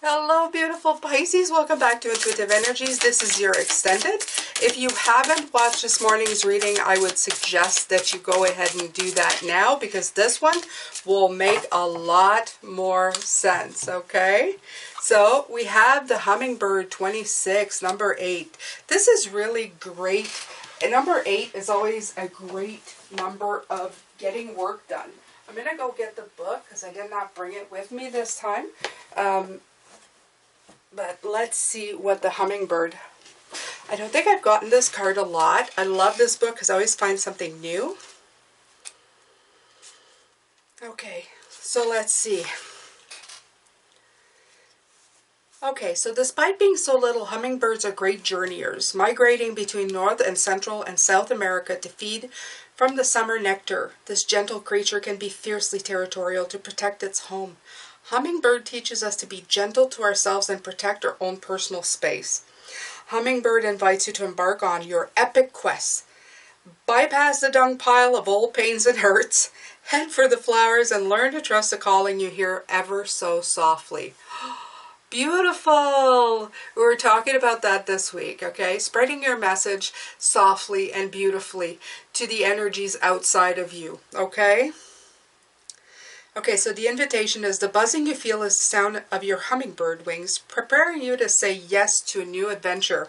Hello, beautiful Pisces. Welcome back to Intuitive Energies. This is your extended. If you haven't watched this morning's reading, I would suggest that you go ahead and do that now because this one will make a lot more sense, okay? So we have the Hummingbird 26, number 8. This is really great. And number 8 is always a great number of getting work done. I'm going to go get the book because I did not bring it with me this time. But let's see what the Hummingbird. I don't think I've gotten this card a lot. I love this book because I always find something new. Okay, so let's see. Okay, so despite being so little, hummingbirds are great journeyers, migrating between North and Central and South America to feed from the summer nectar. This gentle creature can be fiercely territorial to protect its home. Hummingbird teaches us to be gentle to ourselves and protect our own personal space. Hummingbird invites you to embark on your epic quest. Bypass the dung pile of old pains and hurts, head for the flowers, and learn to trust the calling you hear ever so softly. Beautiful! We were talking about that this week, okay? Spreading your message softly and beautifully to the energies outside of you, okay? Okay, so the invitation is the buzzing you feel is the sound of your hummingbird wings, preparing you to say yes to a new adventure.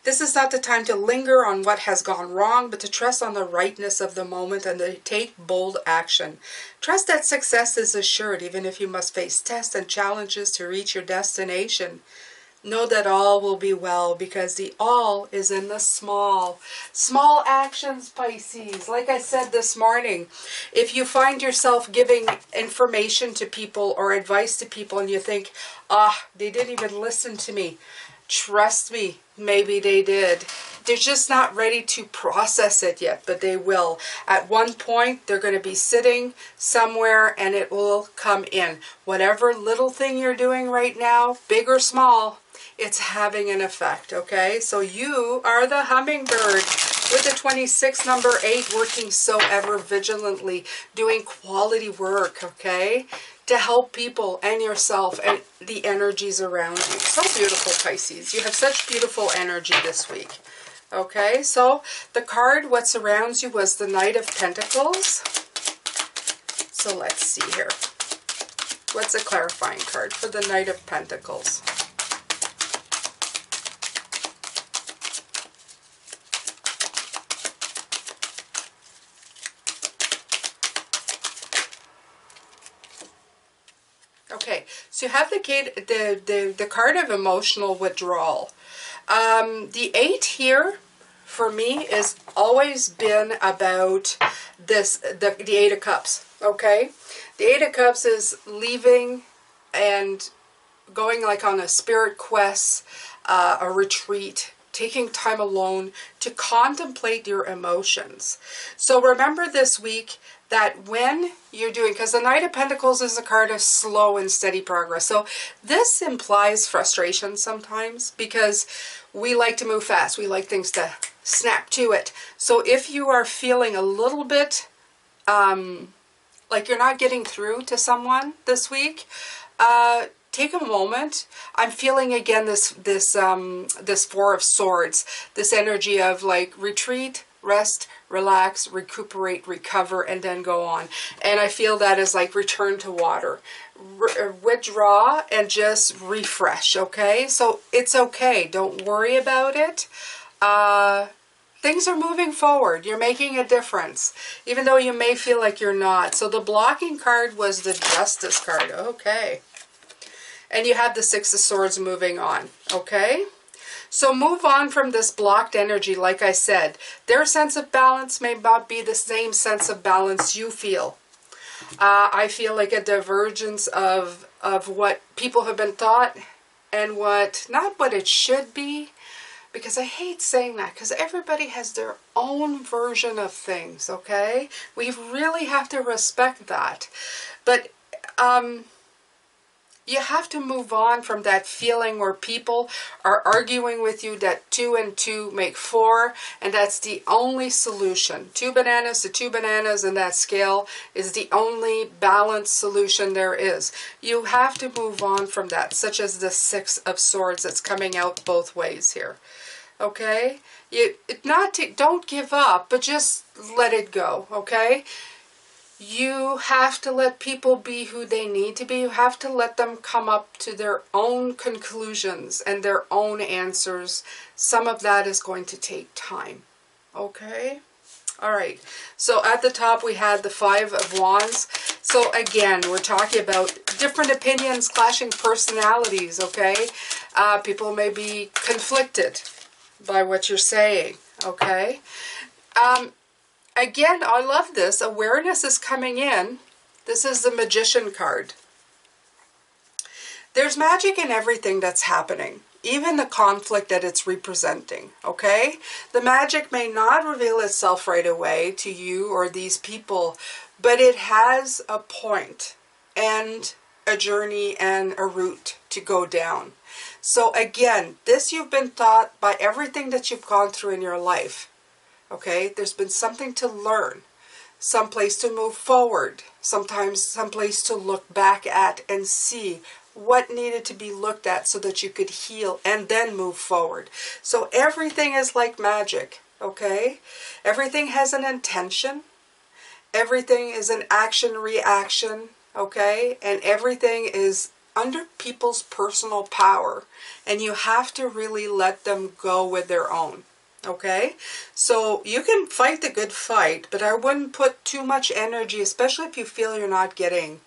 This is not the time to linger on what has gone wrong, but to trust on the rightness of the moment and to take bold action. Trust that success is assured, even if you must face tests and challenges to reach your destination. Know that all will be well, because the all is in the small. Small actions, Pisces. Like I said this morning, if you find yourself giving information to people or advice to people and you think, they didn't even listen to me. Trust me, maybe they did. They're just not ready to process it yet, but they will. At one point, they're going to be sitting somewhere and it will come in. Whatever little thing you're doing right now, big or small, it's having an effect, okay? So you are the hummingbird with the 26, number 8, working so ever vigilantly, doing quality work, okay? To help people and yourself and the energies around you. So beautiful, Pisces. You have such beautiful energy this week. Okay, so the card, what surrounds you, was the Knight of Pentacles. So let's see here. What's a clarifying card for the Knight of Pentacles? Okay, so you have the card of emotional withdrawal. The 8 here for me has always been about this, the 8 of Cups, okay? The 8 of Cups is leaving and going like on a spirit quest, a retreat, taking time alone to contemplate your emotions. So remember this week that when you're doing, because the Knight of Pentacles is a card of slow and steady progress. So this implies frustration sometimes because we like to move fast. We like things to snap to it. So if you are feeling a little bit like you're not getting through to someone this week, take a moment. I'm feeling again this 4 of Swords, this energy of like retreat, rest, relax, recuperate, recover, and then go on. And I feel that is like return to water. Withdraw and just refresh, okay? So it's okay. Don't worry about it. Things are moving forward. You're making a difference, even though you may feel like you're not. So the blocking card was the Justice card. Okay. And you have the 6 of Swords moving on, okay? So move on from this blocked energy, like I said. Their sense of balance may not be the same sense of balance you feel. I feel like a divergence of what people have been taught and not what it should be. Because I hate saying that, because everybody has their own version of things, okay? We really have to respect that. But You have to move on from that feeling where people are arguing with you that 2 and 2 make 4, and that's the only solution. 2 bananas to 2 bananas in that scale is the only balanced solution there is. You have to move on from that, such as the 6 of Swords that's coming out both ways here. Okay? Don't give up, but just let it go, okay? You have to let people be who they need to be. You have to let them come up to their own conclusions and their own answers. Some of that is going to take time. Okay? All right. So at the top we had the 5 of Wands. So again, we're talking about different opinions, clashing personalities, okay? People may be conflicted by what you're saying, okay? Again, I love this. Awareness is coming in. This is the Magician card. There's magic in everything that's happening, even the conflict that it's representing, okay? The magic may not reveal itself right away to you or these people, but it has a point and a journey and a route to go down. So again, this you've been taught by everything that you've gone through in your life. Okay, there's been something to learn, some place to move forward, sometimes some place to look back at and see what needed to be looked at so that you could heal and then move forward. So everything is like magic, okay? Everything has an intention. Everything is an action-reaction, okay? And everything is under people's personal power. And you have to really let them go with their own. Okay, so you can fight the good fight, but I wouldn't put too much energy, especially if you feel you're not getting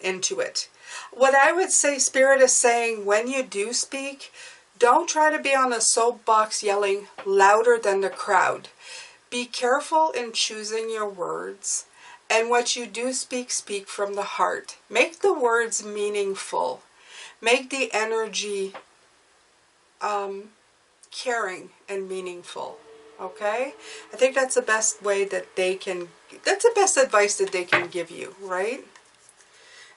into it. What I would say Spirit is saying, when you do speak, don't try to be on a soapbox yelling louder than the crowd. Be careful in choosing your words, and what you do speak, speak from the heart. Make the words meaningful. Make the energy caring and meaningful, okay? I think that's the best way that they can, that's the best advice that they can give you, right?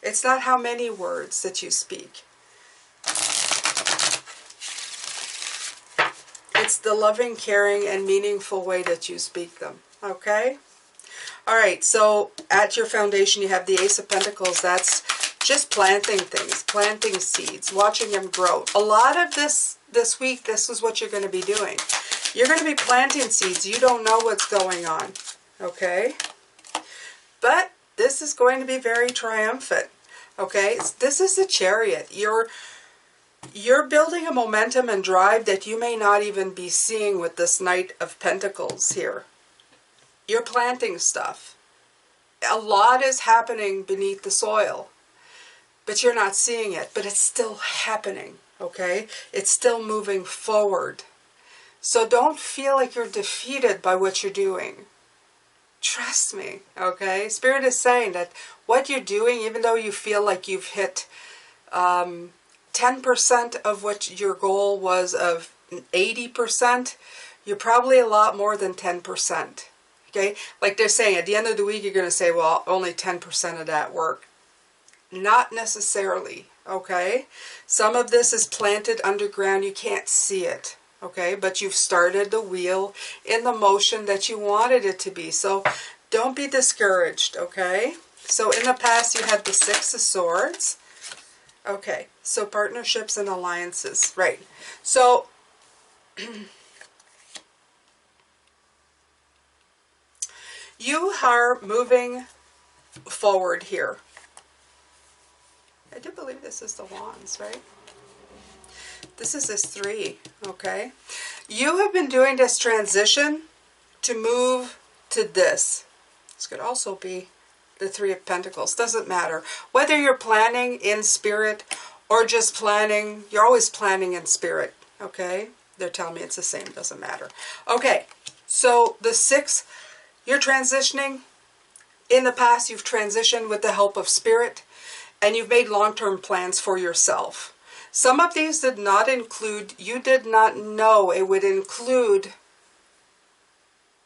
It's not how many words that you speak. It's the loving, caring, and meaningful way that you speak them, okay? All right, so at your foundation you have the Ace of Pentacles. That's just planting things, planting seeds, watching them grow. A lot of this week, this is what you're going to be doing. You're going to be planting seeds. You don't know what's going on, okay? But this is going to be very triumphant, okay? This is the Chariot. You're building a momentum and drive that you may not even be seeing with this Knight of Pentacles here. You're planting stuff. A lot is happening beneath the soil, but you're not seeing it, but it's still happening, okay? It's still moving forward. So don't feel like you're defeated by what you're doing. Trust me, okay? Spirit is saying that what you're doing, even though you feel like you've hit 10% of what your goal was of 80%, you're probably a lot more than 10%, okay? Like they're saying, at the end of the week, you're going to say, well, only 10% of that worked. Not necessarily, okay? Some of this is planted underground. You can't see it, okay? But you've started the wheel in the motion that you wanted it to be. So don't be discouraged, okay? So in the past, you had the 6 of Swords. Okay, so partnerships and alliances, right. So you are moving forward here. I do believe this is the Wands, right? This is this 3, okay? You have been doing this transition to move to this. This could also be the 3 of Pentacles. Doesn't matter. Whether you're planning in spirit or just planning, you're always planning in spirit, okay? They're telling me it's the same. Doesn't matter. Okay, so the 6, you're transitioning. In the past, you've transitioned with the help of spirit, and you've made long-term plans for yourself. Some of these did not include, you did not know it would include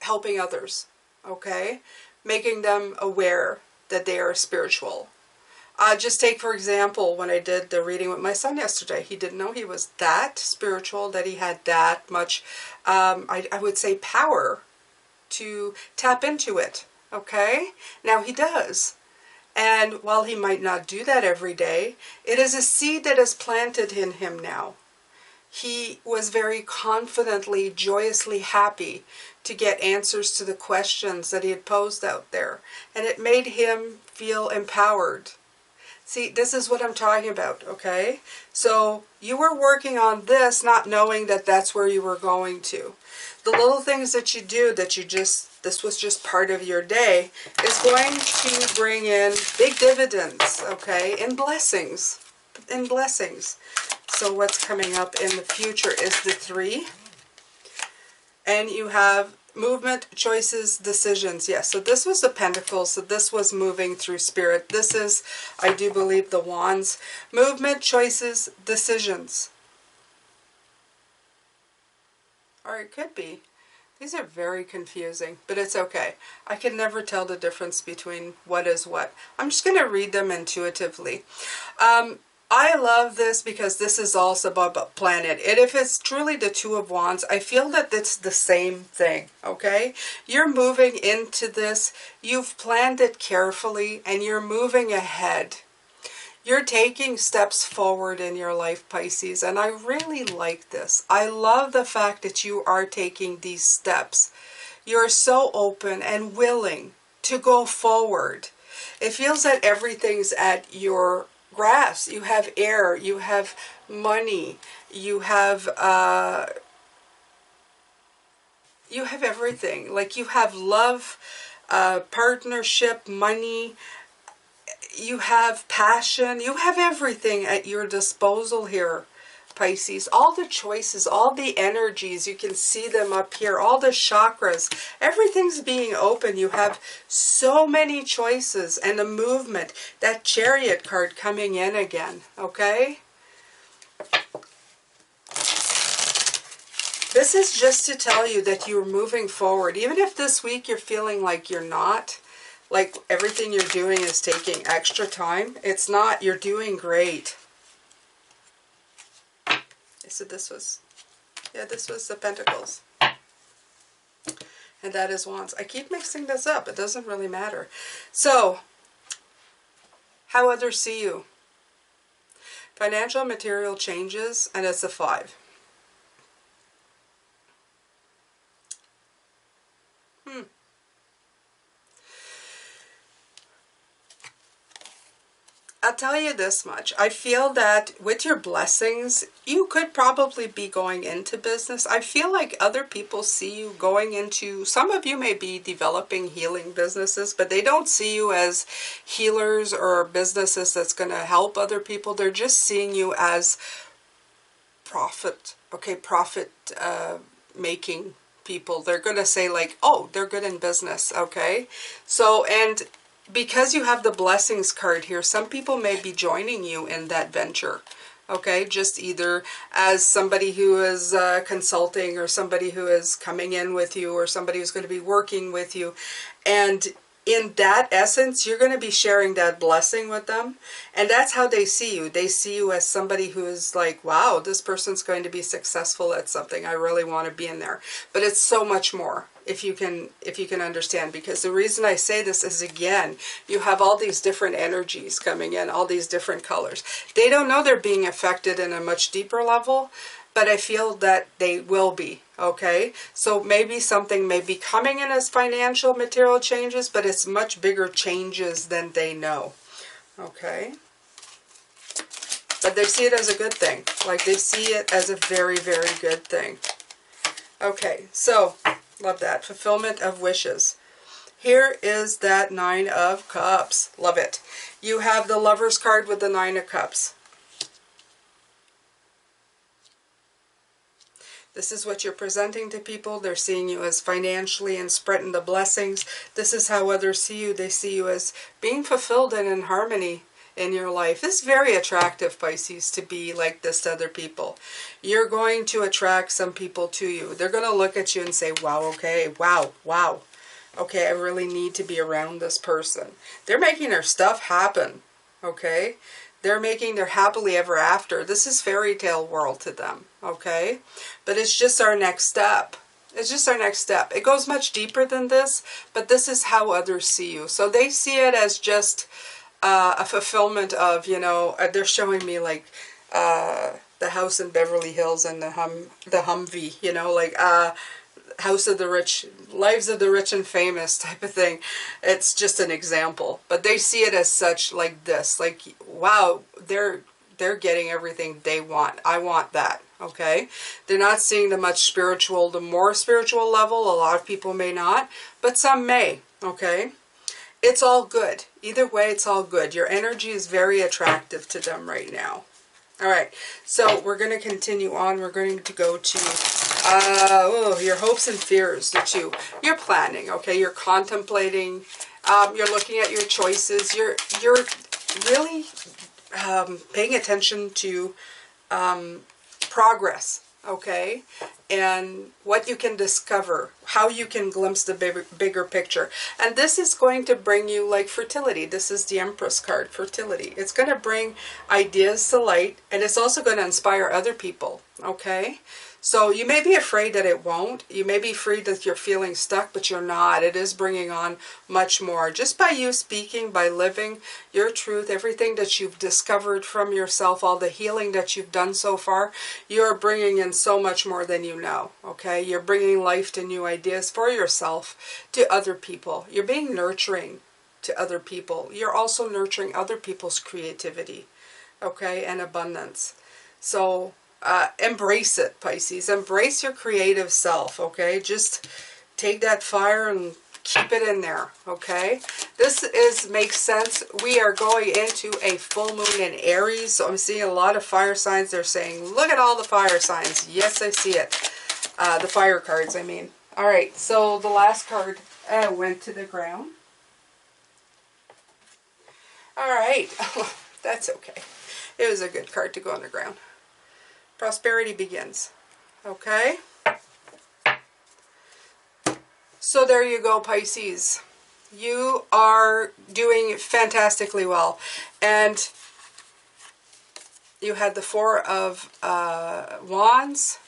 helping others, okay? Making them aware that they are spiritual. Just take, for example, when I did the reading with my son yesterday, he didn't know he was that spiritual, that he had that much, I would say, power to tap into it, okay? Now he does. And while he might not do that every day, it is a seed that is planted in him now. He was very confidently, joyously happy to get answers to the questions that he had posed out there. And it made him feel empowered. See, this is what I'm talking about, okay? So you were working on this, not knowing that that's where you were going to. The little things that you do that you just, this was just part of your day, is going to bring in big dividends, okay? And blessings. And blessings. So what's coming up in the future is the 3. And you have movement, choices, decisions. Yes, so this was the Pentacles. So this was moving through spirit. This is, I do believe, the Wands. Movement, choices, decisions. Or it could be. These are very confusing, but it's okay. I can never tell the difference between what is what. I'm just going to read them intuitively. I love this because this is also about planet. And if it's truly the 2 of Wands, I feel that it's the same thing, okay? You're moving into this. You've planned it carefully, and you're moving ahead. You're taking steps forward in your life, Pisces, and I really like this. I love the fact that you are taking these steps. You're so open and willing to go forward. It feels that everything's at your grasp. You have air, you have money, you have everything. Like you have love, partnership, money, you have passion, you have everything at your disposal here, Pisces. All the choices, all the energies, you can see them up here, all the chakras, everything's being open. You have so many choices and a movement. That Chariot card coming in again, okay? This is just to tell you that you're moving forward. Even if this week you're feeling like you're not, like everything you're doing is taking extra time, it's not. You're doing great. So this was, yeah, this was the Pentacles. And that is Wands. I keep mixing this up. It doesn't really matter. So, how others see you. Financial and material changes, and it's a 5. I'll tell you this much. I feel that with your blessings, you could probably be going into business. I feel like other people see you going into, some of you may be developing healing businesses, but they don't see you as healers or businesses that's going to help other people. They're just seeing you as profit, okay, profit making people. They're going to say like, oh, they're good in business, okay? So, and because you have the blessings card here, some people may be joining you in that venture, okay? Just either as somebody who is consulting, or somebody who is coming in with you, or somebody who's going to be working with you. And in that essence, you're going to be sharing that blessing with them. And that's how they see you. They see you as somebody who is like, wow, this person's going to be successful at something. I really want to be in there. But it's so much more, if you can understand. Because the reason I say this is, again, you have all these different energies coming in, all these different colors. They don't know they're being affected in a much deeper level, but I feel that they will be, okay? So maybe something may be coming in as financial material changes, but it's much bigger changes than they know, okay? But they see it as a good thing. Like, they see it as a very, very good thing. Okay, so, love that. Fulfillment of wishes. Here is that 9 of Cups. Love it. You have the Lover's card with the 9 of Cups. This is what you're presenting to people. They're seeing you as financially and spreading the blessings. This is how others see you. They see you as being fulfilled and in harmony in your life. It's very attractive, Pisces, to be like this to other people. You're going to attract some people to you. They're going to look at you and say, wow, okay, wow, wow. Okay, I really need to be around this person. They're making their stuff happen. okay? They're making their happily ever after. This is fairy tale world to them, okay? But it's just our next step. It's just our next step. It goes much deeper than this, but this is how others see you. So they see it as just a fulfillment of, you know, they're showing me like the house in Beverly Hills and the Humvee, you know, like House of the Rich, Lives of the Rich and Famous type of thing. It's just an example, but they see it as such, like this, like, wow, they're getting everything they want. I want that, okay? They're not seeing the more spiritual level. A lot of people may not, but some may, okay? It's all good. Either way, it's all good. Your energy is very attractive to them right now. All right, so we're going to continue on. We're going to go to your hopes and fears, the two. You're planning, okay? You're contemplating. You're looking at your choices. You're really paying attention to progress, okay? And what you can discover, how you can glimpse the bigger picture. And this is going to bring you like fertility. This is the Empress card, fertility. It's going to bring ideas to light, and it's also going to inspire other people, okay? So you may be afraid that it won't. You may be afraid that you're feeling stuck, but you're not. It is bringing on much more. Just by you speaking, by living your truth, everything that you've discovered from yourself, all the healing that you've done so far, you're bringing in so much more than you know, okay? You're bringing life to new ideas for yourself, to other people. You're being nurturing to other people. You're also nurturing other people's creativity, okay, and abundance. So embrace it, Pisces. Embrace your creative self, okay? Just take that fire and keep it in there, okay? This makes sense. We are going into a full moon in Aries, so I'm seeing a lot of fire signs. They're saying, look at all the fire signs. Yes, I see it. The fire cards, I mean. All right, so the last card went to the ground. All right. That's okay. It was a good card to go on the ground. Prosperity begins. Okay? So there you go, Pisces. You are doing fantastically well. And you had the Four of Wands.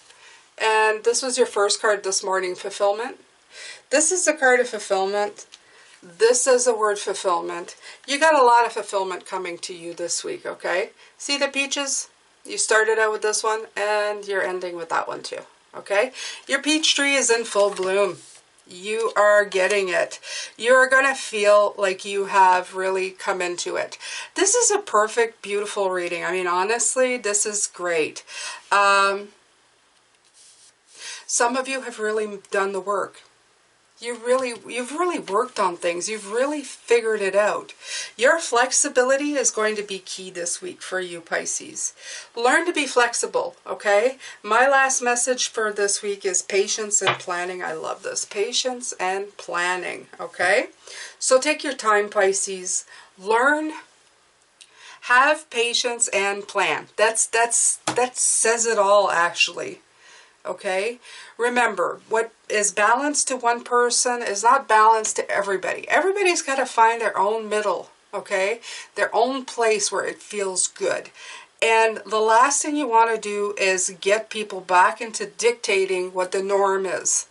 And this was your first card this morning, fulfillment. This is the card of fulfillment. This is the word fulfillment. You got a lot of fulfillment coming to you this week, okay? See the peaches? You started out with this one, and you're ending with that one too, okay? Your peach tree is in full bloom. You are getting it. You're going to feel like you have really come into it. This is a perfect, beautiful reading. I mean, honestly, this is great. Some of you have really done the work. You've really worked on things. You've really figured it out. Your flexibility is going to be key this week for you, Pisces. Learn to be flexible, okay? My last message for this week is patience and planning. I love this. Patience and planning, okay? So take your time, Pisces. Learn, have patience, and plan. That says it all, actually. Okay? Remember, what is balanced to one person is not balanced to everybody. Everybody's got to find their own middle, okay? Their own place where it feels good. And the last thing you want to do is get people back into dictating what the norm is.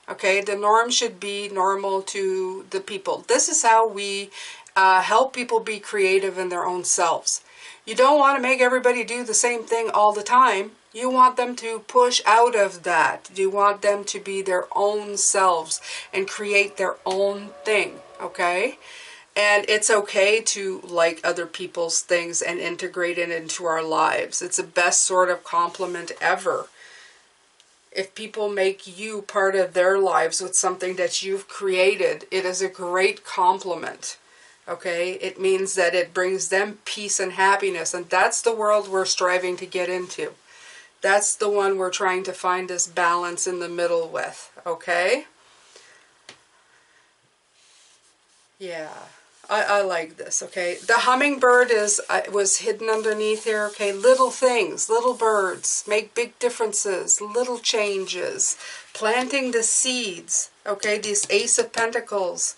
Okay? The norm should be normal to the people. This is how we help people be creative in their own selves. You don't want to make everybody do the same thing all the time. You want them to push out of that. You want them to be their own selves and create their own thing, okay? And it's okay to like other people's things and integrate it into our lives. It's the best sort of compliment ever. If people make you part of their lives with something that you've created, it is a great compliment. Okay, it means that it brings them peace and happiness, and that's the world we're striving to get into. That's the one we're trying to find this balance in the middle with, okay? Yeah, I like this, okay? The hummingbird was hidden underneath here, okay? Little things, little birds make big differences, little changes. Planting the seeds, okay? This Ace of Pentacles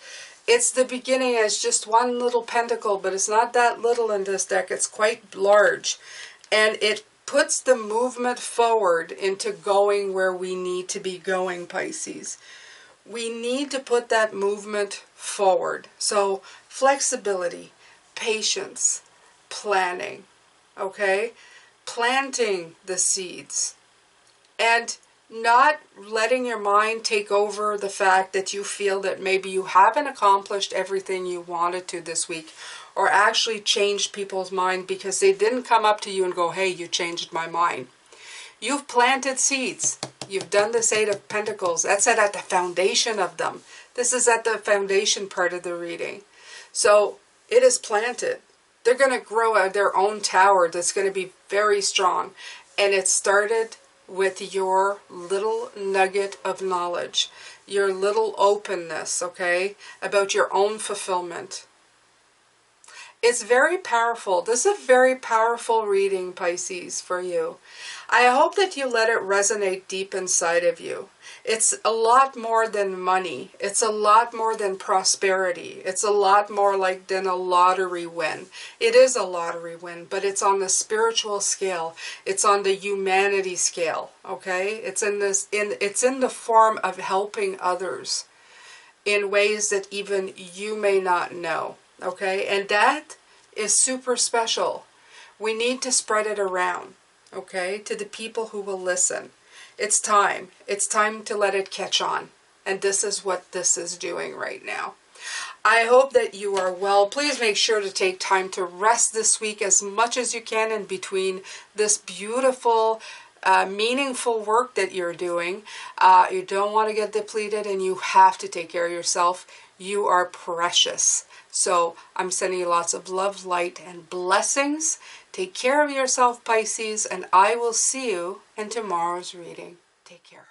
It's the beginning as just one little pentacle, but it's not that little in this deck. It's quite large. And it puts the movement forward into going where we need to be going, Pisces. We need to put that movement forward. So flexibility, patience, planning, okay? Planting the seeds. And not letting your mind take over the fact that you feel that maybe you haven't accomplished everything you wanted to this week, or actually changed people's mind because they didn't come up to you and go, hey, you changed my mind. You've planted seeds. You've done this Eight of Pentacles. That's at the foundation of them. This is at the foundation part of the reading. So it is planted. They're going to grow out their own tower that's going to be very strong. And it started with your little nugget of knowledge, your little openness, okay, about your own fulfillment. It's very powerful. This is a very powerful reading, Pisces, for you. I hope that you let it resonate deep inside of you. It's a lot more than money. It's a lot more than prosperity. It's a lot more like than a lottery win. It is a lottery win, but it's on the spiritual scale. It's on the humanity scale, okay? It's in the form of helping others in ways that even you may not know, okay? And that is super special. We need to spread it around, okay, to the people who will listen. It's time. It's time to let it catch on. And this is what this is doing right now. I hope that you are well. Please make sure to take time to rest this week as much as you can in between this beautiful, meaningful work that you're doing. You don't want to get depleted, and you have to take care of yourself. You are precious. So I'm sending you lots of love, light, and blessings. Take care of yourself, Pisces, and I will see you in tomorrow's reading. Take care.